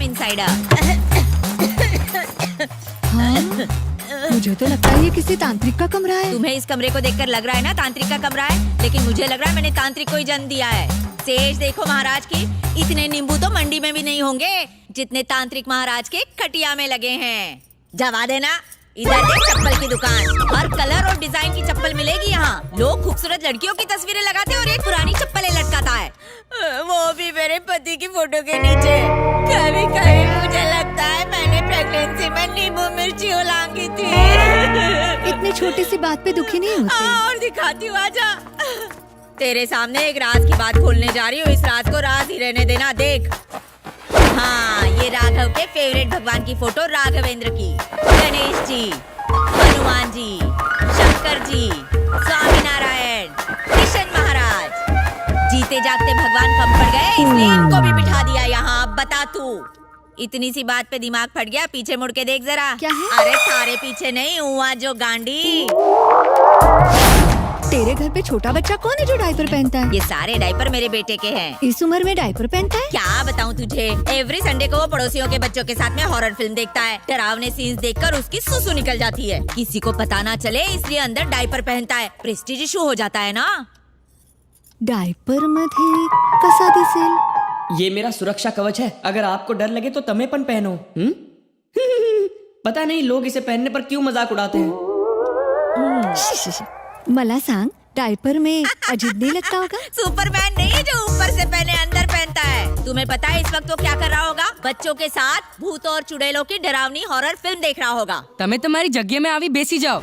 insider. मुझे तो लगता है ये किसी तांत्रिक का कमरा है। तुम्हें इस कमरे को देखकर लग रहा है ना तांत्रिक का कमरा है, लेकिन मुझे लग रहा है मैंने तांत्रिक को ही जन्म दिया है। सेज देखो महाराज की, इतने नींबू तो मंडी में भी नहीं होंगे जितने तांत्रिक महाराज के खटिया में लगे हैं। जवा देना। इधर देख चप्पल की दुकान, हर कलर और डिजाइन की चप्पल मिलेगी यहाँ। लोग खूबसूरत लड़कियों की तस्वीरें लगाते हैं और एक पुरानी चप्पल लटकाता है, वो भी मेरे पति की फोटो के नीचे। कभी कभी मुझे लगता है मैंने प्रेगनेंसी में नींबू मिर्ची उलांगी थी। इतनी छोटी सी बात पे दुखी नहीं होती। और दिखाती हूँ, आजा। तेरे सामने एक राज की बात खोलने जा रही हूँ। इस राज को राज ही रहने देना। देख, हाँ, ये राघव के फेवरेट भगवान की फोटो, राघवेंद्र की, गणेश जी, हनुमान जी, शंकर जी, स्वामी नारायण, कृष्ण महाराज। जीते जागते भगवान कम पड़ गए, इसलिए इनको भी बिठा दिया यहाँ। अब बता तू, इतनी सी बात पे दिमाग फट गया? पीछे मुड़ के देख जरा। क्या है? अरे थारे पीछे नहीं, हुआ जो गांडी। तेरे घर पे छोटा बच्चा कौन है जो डायपर पहनता है? ये सारे डायपर मेरे बेटे के हैं। इस उम्र में डायपर पहनता है? क्या बताऊं तुझे, एवरी संडे को वो पड़ोसियों के बच्चों के साथ में हॉरर फिल्म देखता है। डरावने सीन्स देखकर उसकी सुसु निकल जाती है। किसी को पता ना चले इसलिए अंदर डायपर पहनता है। प्रेस्टीज इशू हो जाता है ना। डायपर मध्ये कसा दिसेल? ये मेरा सुरक्षा कवच है। अगर आपको डर लगे तो तमे पण पहनो। पता नहीं लोग इसे पहनने पर क्यों मजाक उड़ाते हैं। मला सांग, डायपर में अजीब नहीं लगता होगा? सुपरमैन नहीं है जो ऊपर से पहने अंदर पहनता है। तुम्हें पता है इस वक्त वो क्या कर रहा होगा? बच्चों के साथ भूत और चुड़ैलों की डरावनी हॉरर फिल्म देख रहा होगा। तमे तुम्हारी जगह में आवी बेसी जाओ।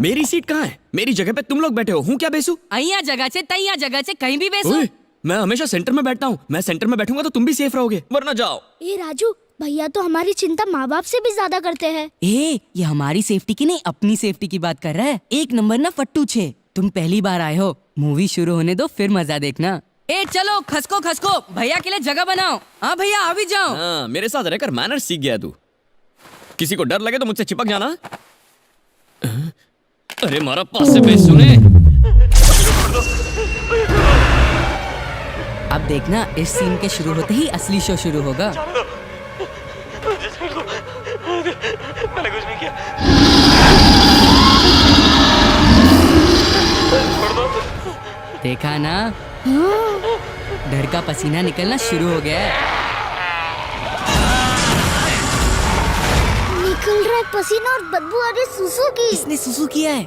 मेरी सीट कहाँ है? मेरी जगह पे तुम लोग बैठे हो, हूँ क्या बेसू? अहिया जगह से तैया जगह से कहीं भी बेसो। ओए, मैं हमेशा सेंटर में बैठता हूँ। मैं सेंटर में बैठूंगा तो तुम भी सेफ रहोगे, वरना जाओ। ये राजू भैया तो हमारी चिंता माँ बाप से भी ज्यादा करते हैं। ये हमारी सेफ्टी की नहीं अपनी सेफ्टी की बात कर रहा है। एक नंबर ना फट्टू छे। तुम पहली बार आए हो, मूवी शुरू होने दो फिर मजा देखना। चलो खसको खसको, भैया के लिए जगह बनाओ। हाँ भैया आ भी जाओ। हाँ, मेरे साथ रहकर मैनर्स सीख गया तू। किसी को डर लगे तो मुझसे चिपक जाना। अरे मारा पास से बेस सुने। अब देखना, इस सीन के शुरू होते ही असली शो शुरू होगा। मैंने कुछ नहीं किया। देखा ना, डर का पसीना निकलना शुरू हो गया है। निकल रहा है पसीना और बदबू आ रही सुसु की। इसने सुसु किया है।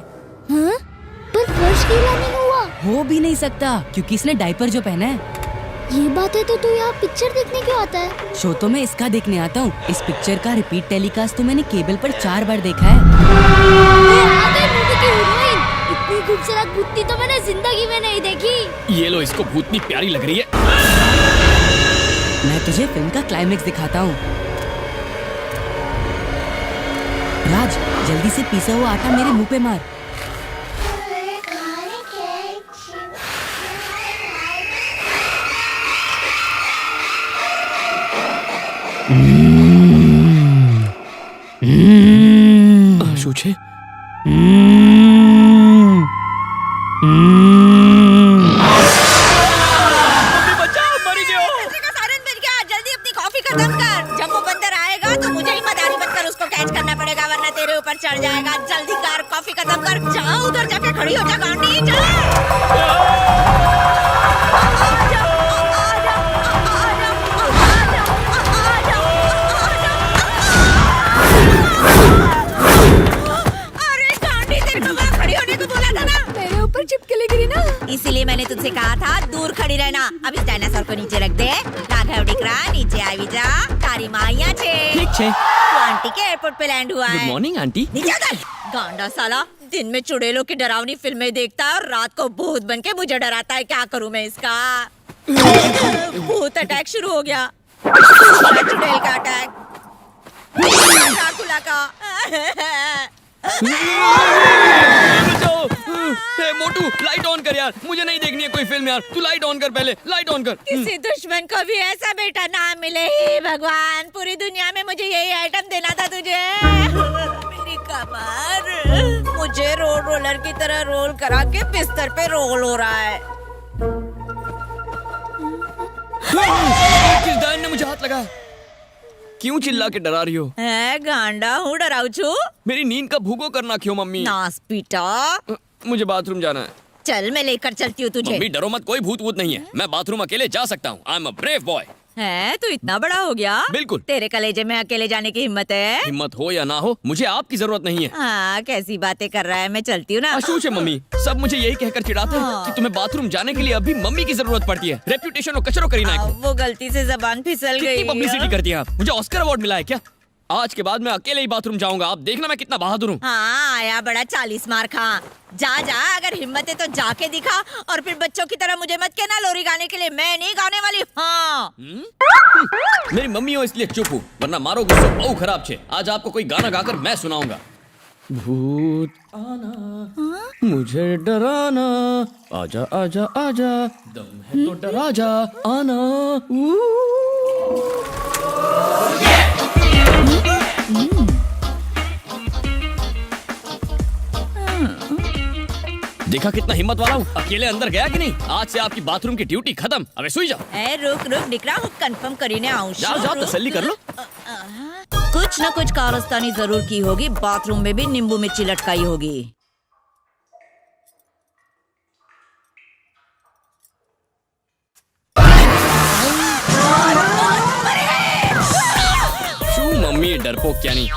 हाँ? पर फर्श गीला नहीं हुआ। हो भी नहीं सकता क्योंकि इसने डायपर जो पहना है। ये बात है तो तू यहाँ पिक्चर देखने क्यों आता है? शो तो मैं इसका देखने आता हूँ। इस पिक्चर का रिपीट टेलीकास्ट तो मैंने केबल पर 4 बार देखा है। आ गई मूवी की हीरोइन। इतनी खूबसूरत भूतनी तो मैंने जिंदगी में नहीं देखी। ये लो, इसको भूतनी प्यारी लग रही है। मैं तुझे फिल्म का क्लाइमेक्स दिखाता हूँ। राज, जल्दी से पीसा हुआ आटा मेरे मुंह पे मार। शूछे, जल्दी अपनी कॉफी खत्म कर। जब वो बंदर आएगा तो मुझे ही मदारी बनकर उसको कैच करना पड़ेगा, वरना तेरे ऊपर चढ़ जाएगा। जल्दी कर, कॉफी खत्म कर। जाओ उधर जाके खड़ी हो जा गांडी। अरे गांडी, तेरे को वहाँ खड़ी होने को बोला था ना। मेरे ऊपर चिपके गिरी ना, इसीलिए मैंने तुझसे कहा था दूर खड़ी रहना। अब इस डायनासोर को नीचे रख दे। राघव डिकरा, नीचे आई जा। तारी माइया छे। ठीक छे। तो आंटी के एयरपोर्ट पे लैंड हुआ गुड है। Morning aunty. नीचे उतर। गांडा साला, दिन में चुड़ैलों की डरावनी फिल्में देखता है और रात को भूत बन के मुझे डराता है। क्या करूं मैं इसका? भूत अटैक शुरू हो गया। चुड़ैल का अटैक, ड्राकुला का। हे मोटू, लाइट ऑन कर यार। मुझे नहीं देखनी है कोई फिल्म यार। तू लाइट ऑन कर, पहले लाइट ऑन कर। किसी दुश्मन को भी ऐसा बेटा ना मिले ही भगवान। पूरी दुनिया में मुझे यही आइटम देना था तुझे। मेरी कमर मुझे रोलर की तरह रोल करा के बिस्तर पे रोल हो रहा है। किस डायन ने मुझे हाथ लगाया? क्यों चिल्ला के डरा रही हो? है गांडा हूँ डराऊ छू। मेरी नींद का भूगो करना क्यों मम्मी? नास पीटा। मुझे बाथरूम जाना है। चल मैं लेकर चलती हूँ तुझे। मम्मी डरो मत, कोई भूत वूत नहीं है। मैं बाथरूम अकेले जा सकता हूँ। I am a brave boy. है तू इतना बड़ा हो गया? बिल्कुल। तेरे कलेजे में अकेले जाने की हिम्मत है? हिम्मत हो या ना हो, मुझे आपकी जरूरत नहीं है। हाँ कैसी बातें कर रहा है, मैं चलती हूँ ना। अशूच है मम्मी, सब मुझे यही कहकर चिढ़ाते हैं कि तुम्हें बाथरूम जाने के लिए अभी मम्मी की जरूरत पड़ती है। रेप्यूटेशन और कचरो करी ना वो गलती से जबान फिसल गई। कितनी पब्लिसिटी करती है आप? मुझे ऑस्कर अवार्ड मिला है क्या? आज के बाद मैं अकेले ही बाथरूम जाऊंगा। आप देखना मैं कितना बहादुर हूँ। हाँ आया बड़ा 40 मार खा। जा जा, अगर हिम्मत है तो जाके दिखा। और फिर बच्चों की तरह मुझे मत कहना लोरी गाने के लिए, मैं नहीं गाने वाली। हाँ मेरी मम्मी हो इसलिए चुप हूँ, वरना मारो गुस्सा बहु खराब छे। आज आपको कोई गाना गाकर मैं सुनाऊंगा। भूत आना मुझे डराना, आजा आजा आजा, दम है तो डरा जा आना। देखा कितना हिम्मत वाला हूँ, अकेले अंदर गया कि नहीं। आज से आपकी बाथरूम की ड्यूटी खत्म। अबे सोई जाओ। ए रुक रुक दिख रहा हूँ, कंफर्म करीने आऊँ। जाओ जाओ तसल्ली कर लो। कुछ न कुछ कारस्तानी जरूर की होगी। बाथरूम में भी नींबू मिर्ची लटकाई होगी। शू मम्मी डरपोक क्या नहीं।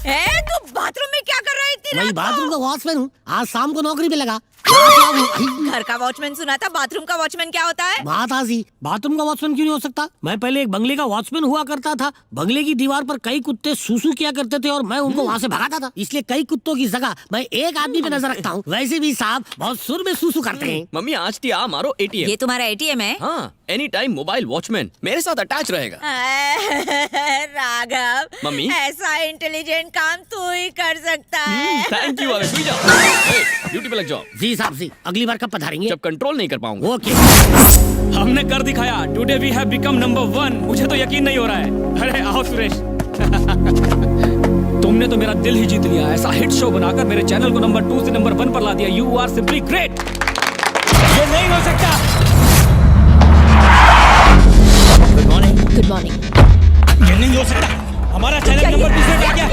ए तू बाथरूम में क्या कर रही थी? मैं बाथरूम का वॉचमैन हूँ, आज शाम को नौकरी पे लगा। घर का वॉचमैन सुना था, बाथरूम का वॉचमैन क्या होता है? बात आजी, बाथरूम का वॉचमैन क्यों नहीं हो सकता? मैं पहले एक बंगले का वॉचमैन हुआ करता था। बंगले की दीवार पर कई कुत्ते सूसू किया करते थे और मैं उनको वहाँ से भगाता था। इसलिए कई कुत्तों की जगह मैं एक आदमी पे नजर रखता हूँ। वैसे भी साहब बहुत सुर में सूसू करते हैं। मम्मी आज टिया मारो एटीएम। ये तुम्हारा एटीएम है? हाँ, एनी टाइम मोबाइल वॉचमैन मेरे साथ अटैच रहेगा। राघव मम्मी? ऐसा इंटेलिजेंट काम तू ही कर सकता है। Thank you. अबे सोई जाओ। ड्यूटी पे लग जाओ। जी साहब जी, अगली बार कब पधारेंगे? जब कंट्रोल नहीं कर पाऊंगा। ओके। हमने कर दिखाया। Today we have become number 1। मुझे तो यकीन नहीं हो रहा है। अरे आओ सुरेश। तुमने तो मेरा दिल ही जीत लिया। ऐसा हिट शो बनाकर मेरे चैनल को नंबर 2 से नंबर 1 पर ला दिया। You are simply great. ये नहीं हो सकता। Good morning. Good morning. ये नहीं हो सकता। हमारा चैनल नंबर 2 से आ गया।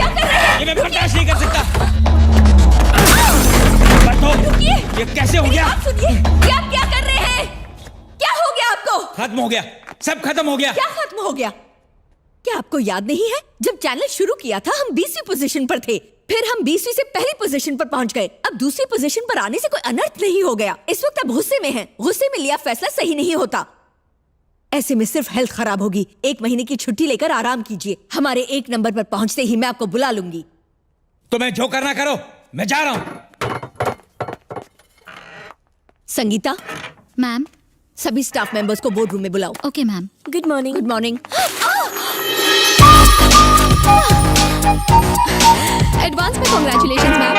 ये मैं बर्दाश्त नहीं कर सकता। ये कैसे हो गया? सुनिए, क्या क्या कर रहे हैं? क्या हो गया आपको? खत्म हो गया, सब खत्म हो गया। क्या खत्म हो गया? क्या आपको याद नहीं है जब चैनल शुरू किया था हम 20वीं पोजीशन पर थे, फिर हम 20वीं से पहली पोजीशन पर पहुंच गए। अब दूसरी पोजीशन पर आने से कोई अनर्थ नहीं हो गया। इस वक्त अब गुस्से में हैं। गुस्से में लिया फैसला सही नहीं होता। ऐसे में सिर्फ हेल्थ खराब होगी। 1 महीने की छुट्टी लेकर आराम कीजिए। हमारे 1 नंबर पर पहुंचते ही मैं आपको बुला लूंगी। तो मैं जो करना करो, मैं जा रहा हूं। संगीता मैम। सभी स्टाफ मेंबर्स को बोर्ड रूम में बुलाओ। Okay ma'am. Good morning. Good morning. Advance में कांग्रेचुलेशंस मैम।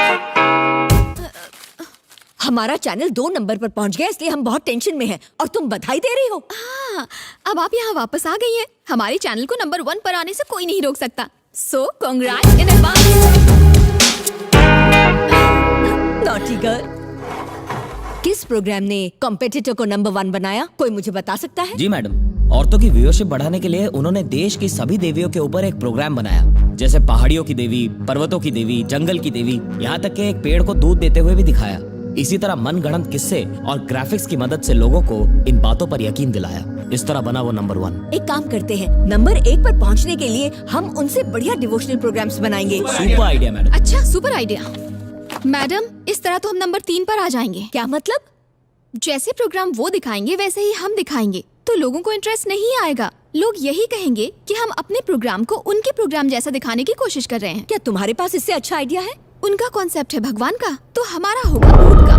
हमारा चैनल 2 नंबर पर पहुंच गया, इसलिए हम बहुत टेंशन में हैं और तुम बधाई दे रही हो। हाँ, अब आप यहाँ वापस आ गई हैं। हमारे चैनल को नंबर 1 पर आने से कोई नहीं रोक सकता। So congrats in advance. Naughty girl. किस प्रोग्राम ने कॉम्पिटिटर को नंबर 1 बनाया? कोई मुझे बता सकता है? जी मैडम, औरतों की व्यूअरशिप बढ़ाने के लिए उन्होंने देश की सभी देवियों के ऊपर एक प्रोग्राम बनाया, जैसे पहाड़ियों की देवी, पर्वतों की देवी, जंगल की देवी, यहाँ तक कि एक पेड़ को दूध देते हुए भी दिखाया। इसी तरह मनगढ़ंत किस्से और ग्राफिक्स की मदद से लोगों को इन बातों पर यकीन दिलाया। इस तरह बना वो नंबर 1। एक काम करते हैं, नंबर 1 पर पहुंचने के लिए हम उनसे बढ़िया डिवोशनल प्रोग्राम्स बनाएंगे। Super idea madam. अच्छा, सुपर आइडिया। मैडम, इस तरह तो हम नंबर 3 पर आ जाएंगे। क्या मतलब? जैसे प्रोग्राम वो दिखाएंगे वैसे ही हम दिखाएंगे, तो लोगों को इंटरेस्ट नहीं आएगा। लोग यही कहेंगे कि हम अपने प्रोग्राम को उनके प्रोग्राम जैसा दिखाने की कोशिश कर रहे हैं। क्या तुम्हारे पास इससे अच्छा आइडिया है? उनका कॉन्सेप्ट है भगवान का, तो हमारा होगा भूत का।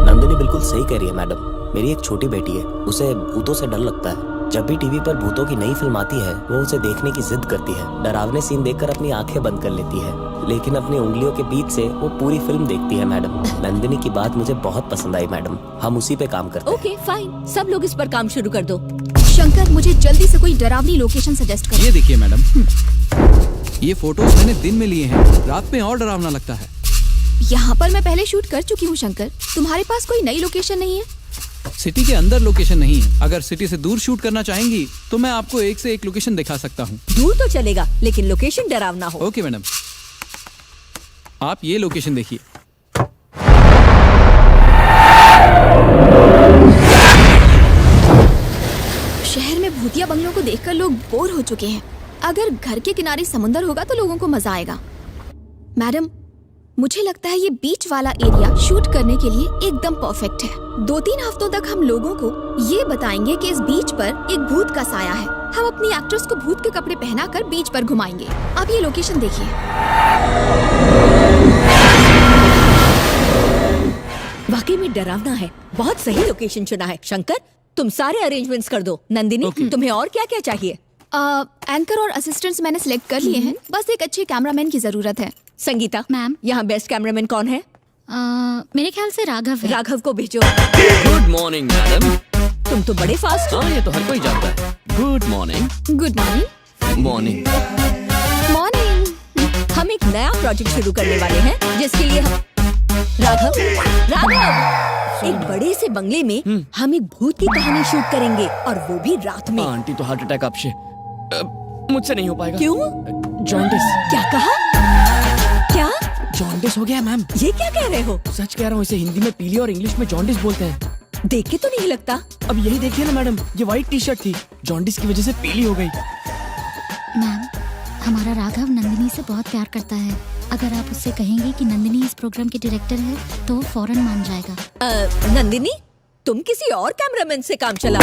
नंदिनी बिल्कुल सही कह रही है मैडम। मेरी एक छोटी बेटी है, उसे भूतों से डर लगता है। जब भी टीवी पर भूतों की नई फिल्म आती है, वो उसे देखने की जिद करती है। डरावने सीन देखकर अपनी आंखें बंद कर लेती है, लेकिन अपनी उंगलियों के बीच से वो पूरी फिल्म देखती है मैडम। नंदिनी की बात मुझे बहुत पसंद आई मैडम। हम उसी पे काम करते हैं। ओके फाइन, सब लोग इस पर काम शुरू कर दो। शंकर, मुझे जल्दी से कोई डरावनी लोकेशन सजेस्ट करो। ये देखिए मैडम, ये फोटोज मैंने दिन में लिए हैं, रात में और डरावना लगता है। यहाँ पर मैं पहले शूट कर चुकी हूँ शंकर। तुम्हारे पास कोई नई लोकेशन नहीं है? सिटी के अंदर लोकेशन नहीं है। अगर सिटी से दूर शूट करना चाहेंगी तो मैं आपको एक से एक लोकेशन दिखा सकता हूँ। दूर तो चलेगा लेकिन लोकेशन डरावना हो। ओके मैडम, आप ये लोकेशन देखिए। शहर में भूतिया बंगलों को देखकर लोग बोर हो चुके हैं। अगर घर के किनारे समुंदर होगा तो लोगों को मजा आएगा। मैडम, मुझे लगता है ये बीच वाला एरिया शूट करने के लिए एकदम परफेक्ट है। 2-3 हफ्तों तक हम लोगों को ये बताएंगे कि इस बीच पर एक भूत का साया है। हम अपनी एक्ट्रेस को भूत के कपड़े पहनाकर बीच पर घुमाएंगे। आप ये लोकेशन देखिए। वाकई में डरावना है। बहुत सही लोकेशन चुना है। शंकर, तुम सारे अरेंजमेंट्स कर दो। नंदिनी, तुम्हें और क्या क्या चाहिए? एंकर और असिस्टेंट्स मैंने सिलेक्ट कर लिए हैं। बस एक अच्छे कैमरामैन की जरूरत है। संगीता मैम, यहाँ बेस्ट कैमरामैन कौन है? मेरे ख्याल से राघव है। राघव को भेजो। Good morning madam. तुम तो बड़े फास्ट हो। हाँ, ये तो हर कोई जानता है। Good morning. Good morning. Morning. Morning. हम एक नया प्रोजेक्ट शुरू करने वाले हैं जिसके लिए हम राघव एक बड़े से बंगले में हम एक भूत की कहानी शूट करेंगे और वो भी रात में। आंटी तो हार्ट अटैक आपसे मुझसे नहीं हो पाएगा। क्यों? जॉन्डिस। क्या कहा? क्या? जॉन्डिस हो गया मैम। ये क्या कह रहे हो? सच कह रहा हूँ। इसे हिंदी में पीली और इंग्लिश में जॉन्डिस बोलते हैं। देख के तो नहीं लगता। अब यही देखिए ना मैडम, ये व्हाइट टी शर्ट थी, जॉन्डिस की वजह से पीली हो गई। मैम, हमारा राघव नंदिनी से बहुत प्यार करता है। अगर आप उससे कहेंगे कि नंदिनी इस प्रोग्राम के डायरेक्टर है तो वो फौरन मान जाएगा। नंदिनी, तुम किसी और कैमरामैन से काम चला।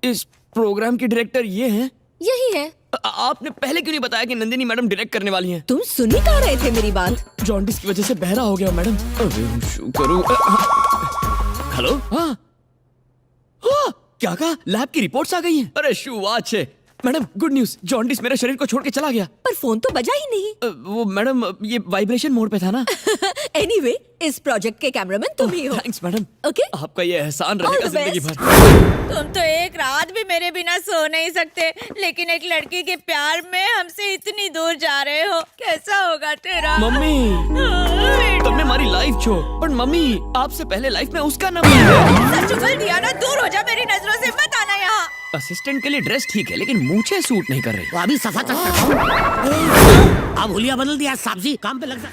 इस प्रोग्राम के डायरेक्टर ये हैं? यही है। आपने पहले क्यों नहीं बताया कि नंदिनी मैडम डायरेक्ट करने वाली हैं? तुम सुन ही कहाँ रहे थे मेरी बात? जॉन्डिस की वजह से बहरा हो गया मैडम। अरे शू करूं। हेलो। हाँ हाँ, क्या कहा? लैब की रिपोर्ट्स आ गई हैं। अरे शू अच्छे मैडम, गुड न्यूज। जॉन्डिस मेरे शरीर को छोड़ के चला गया। पर फोन तो बजा ही नहीं। वो मैडम, ये वाइब्रेशन मोड पे था ना। एनीवे, इस प्रोजेक्ट के कैमरामैन तुम ही हो। Thanks madam. ओके, आपका ये एहसान रहेगा जिंदगी भर। तुम तो एक रात भी मेरे बिना सो नहीं सकते, लेकिन एक लड़की के प्यार में हमसे इतनी दूर जा रहे हो। कैसा होगा तेरा? मम्मी, तुमने हमारी लाइफ छो, पर मम्मी आपसे पहले लाइफ में उसका नंबर है। सच बोल दिया ना, दूर हो जा मेरी नजरों से, मत आना यहाँ। असिस्टेंट के लिए ड्रेस ठीक है, लेकिन मूछें सूट नहीं कर रही। तो अभी सफा चक्कर अब हुलिया बदल दिया। सब्जी काम पे लग जा।